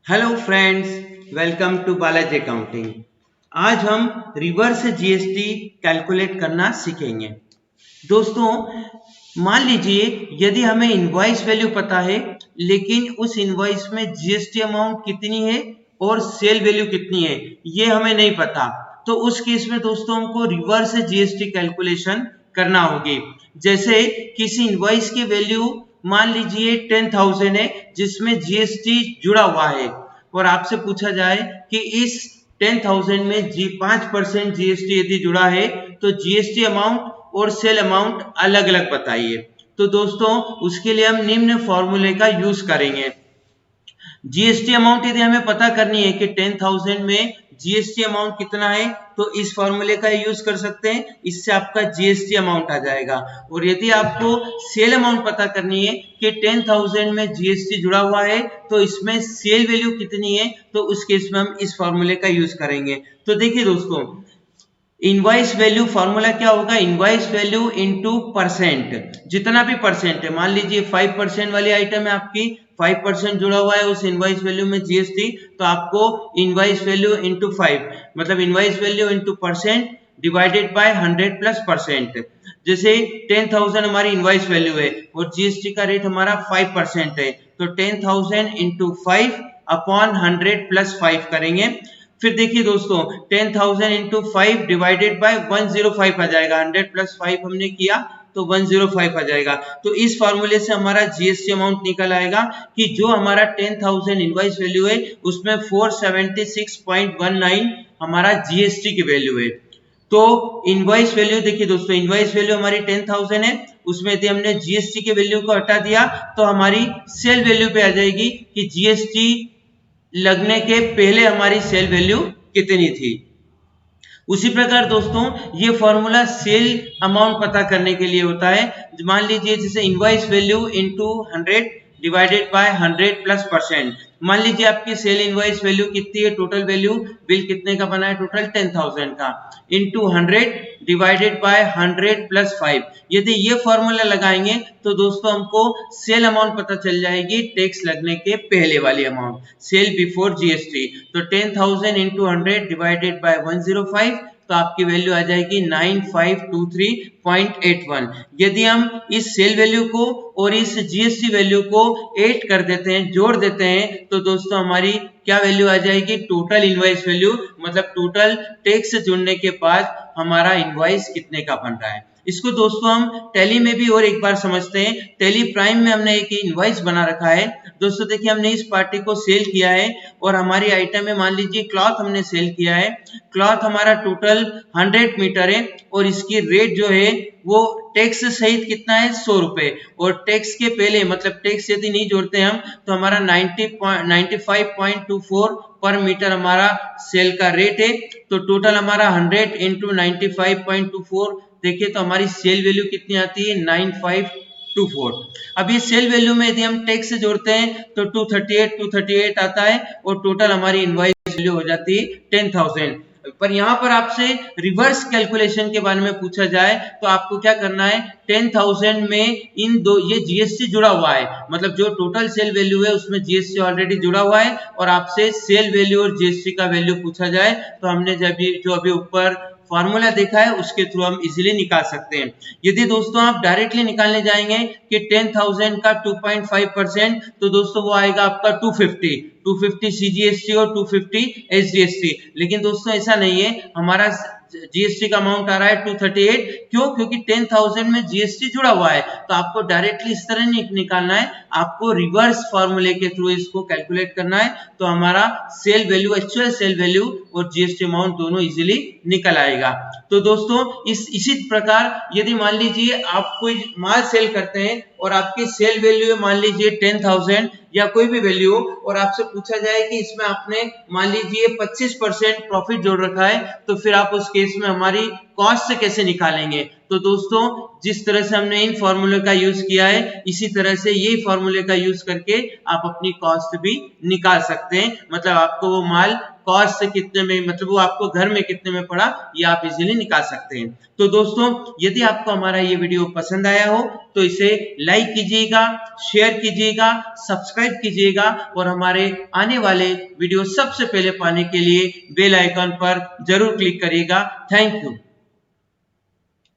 Hello friends, welcome to Balaji accounting. आज हम reverse GST calculate करना सीखेंगे। दोस्तों, मान लीजिए यदि हमें इनवॉइस वैल्यू पता है लेकिन उस इनवॉइस में जीएसटी अमाउंट कितनी है और सेल वैल्यू कितनी है ये हमें नहीं पता, तो उस केस में दोस्तों हमको रिवर्स जीएसटी कैलकुलेशन करना होगी। जैसे किसी इनवॉइस की वैल्यू मान लीजिए 10,000 है जिसमें जीएसटी जुड़ा हुआ है और आपसे पूछा जाए कि इस 10,000 में 5% जीएसटी यदि जुड़ा है तो जीएसटी अमाउंट और सेल अमाउंट अलग अलग बताइए। तो दोस्तों उसके लिए हम निम्न फॉर्मूले का यूज करेंगे। जीएसटी अमाउंट यदि हमें पता करनी है कि 10,000 में जीएसटी अमाउंट कितना है तो इस फॉर्मूले का यूज कर सकते हैं, इससे आपका जीएसटी अमाउंट आ जाएगा। और यदि आपको सेल अमाउंट पता करनी है कि 10,000 में जीएसटी जुड़ा हुआ है तो इसमें सेल वैल्यू कितनी है तो उस केस में हम इस फॉर्मूले का यूज करेंगे। तो देखिए दोस्तों, इनवॉइस वैल्यू फॉर्मूला क्या होगा, इनवॉइस वैल्यू इनटू परसेंट। जितना भी परसेंट है, मान लीजिए 5% वाली आइटम है आपकी, 5% जुड़ा हुआ है उस इनवॉइस वैल्यू में जीएसटी, तो आपको इनवॉइस वैल्यू इनटू 5 मतलब invoice value into percent divided by 100 plus percent. जैसे 10,000 हमारी इनवॉइस वैल्यू है और जीएसटी का रेट हमारा 5% है, तो 10,000 इंटू 5 अपॉन 100 प्लस 5 करेंगे। फिर देखिए दोस्तों, 10,000 इंटू 5 डिवाइडेड बाय 105 आ जाएगा। 100 प्लस 5 हमने किया तो 105 आ जाएगा। तो इस फॉर्मूले से हमारा जीएसटी अमाउंट निकल आएगा कि जो हमारा 10,000 इनवॉइस वैल्यू है उसमें 476.19 हमारा जीएसटी की वैल्यू है। तो इनवॉइस वैल्यू देखिए दोस्तों, इनवॉइस वैल्यू हमारी 10,000 है, उसमें यदि हमने जीएसटी के वैल्यू को हटा दिया तो हमारी सेल वैल्यू पे आ जाएगी कि जीएसटी लगने के पहले हमारी सेल वैल्यू कितनी थी। उसी प्रकार दोस्तों ये फॉर्मूला सेल अमाउंट पता करने के लिए होता है। मान लीजिए जैसे invoice value into 100 divided by 100 plus percent. मान लीजिए आपकी सेल इनवॉइस वैल्यू कितनी है, टोटल वैल्यू बिल कितने का बना है, टोटल 10,000 का, इनटू 100 डिवाइडेड बाय 100 प्लस 5। यदि ये फॉर्मूला लगाएंगे तो दोस्तों हमको सेल अमाउंट पता चल जाएगी टैक्स लगने के पहले वाली अमाउंट, सेल बिफोर जीएसटी। तो 10,000 इंटू 100 डिवाइडेड बाय 105 तो आपकी वैल्यू आ जाएगी 9523.81। यदि हम इस सेल वैल्यू को और इस जीएसटी वैल्यू को ऐड कर देते हैं, जोड़ देते हैं, तो दोस्तों हमारी क्या वैल्यू आ जाएगी, टोटल इनवॉइस वैल्यू, मतलब टोटल टैक्स जुड़ने के बाद हमारा इनवॉइस कितने का बन रहा है। इसको दोस्तों हम टैली में भी और एक बार समझते हैं। टैली प्राइम में हमने एक इनवॉइस बना रखा है। दोस्तों देखिए, हमने इस पार्टी को सेल किया है और हमारी आइटम है, मान लीजिए क्लॉथ हमने सेल किया है। क्लॉथ हमारा टोटल 100 मीटर है और इसकी रेट जो है वो टैक्स सहित कितना है, 100 रुपए। और टैक्स के पहले मतलब टैक्स यदि नहीं जोड़ते हम तो हमारा 95.24 पर मीटर हमारा सेल का रेट है। तो टोटल हमारा 100 इंटू 95.24 देखिए तो हमारी सेल वैल्यू कितनी आती है, 9524। अब ये सेल वैल्यू में यदि हम टैक्स से जोड़ते हैं तो 238 आता है और टोटल हमारी इनवॉइस वैल्यू हो जाती है 10,000। पर यहाँ पर आपसे रिवर्स कैलकुलेशन के बारे में पूछा जाए तो आपको क्या करना है, 10,000 में इन दो ये जीएसटी जुड़ा हुआ है, मतलब जो टोटल सेल वैल्यू है उसमें जीएसटी ऑलरेडी जुड़ा हुआ है और आपसे सेल वैल्यू और जीएसटी का वैल्यू पूछा जाए तो हमने जो अभी ऊपर फॉर्मूला देखा है उसके थ्रू हम इजीली निकाल सकते हैं। यदि दोस्तों आप डायरेक्टली निकालने जाएंगे कि 10,000 का 2.5% तो दोस्तों वो आएगा आपका 250 सीजीएसटी और 250 एसजीएसटी। लेकिन दोस्तों ऐसा नहीं है, हमारा जीएसटी का अमाउंट आ रहा है 238। क्यों? क्योंकि 10,000 में जीएसटी जुड़ा हुआ है। तो आपको डायरेक्टली इस तरह नहीं निकालना है, आपको रिवर्स फॉर्मूले के थ्रू इसको कैलकुलेट करना है। तो हमारा sale value, actual sale value और जीएसटी अमाउंट दोनों इजीली निकल आएगा। तो दोस्तों इसी प्रकार यदि मान लीजिए आप कोई माल सेल करते हैं और आपकी सेल वैल्यू है मान लीजिए 10,000 या कोई भी वैल्यू और आपसे पूछा जाए कि इसमें आपने मान लीजिए 25% प्रॉफिट जोड़ रखा है, तो फिर आप उस केस में हमारी कॉस्ट कैसे निकालेंगे। तो दोस्तों जिस तरह से हमने इन फॉर्मूले का यूज किया है इसी तरह से ये फॉर्मूले का यूज करके आप अपनी कॉस्ट भी निकाल सकते हैं, मतलब आपको वो माल कॉस्ट से कितने में, मतलब वो आपको घर में कितने में पड़ा, ये आप इजीली निकाल सकते हैं। तो दोस्तों यदि आपको हमारा ये वीडियो पसंद आया हो तो इसे लाइक कीजिएगा, शेयर कीजिएगा, सब्सक्राइब कीजिएगा और हमारे आने वाले वीडियो सबसे पहले पाने के लिए बेल आइकन पर जरूर क्लिक करिएगा। Thank you.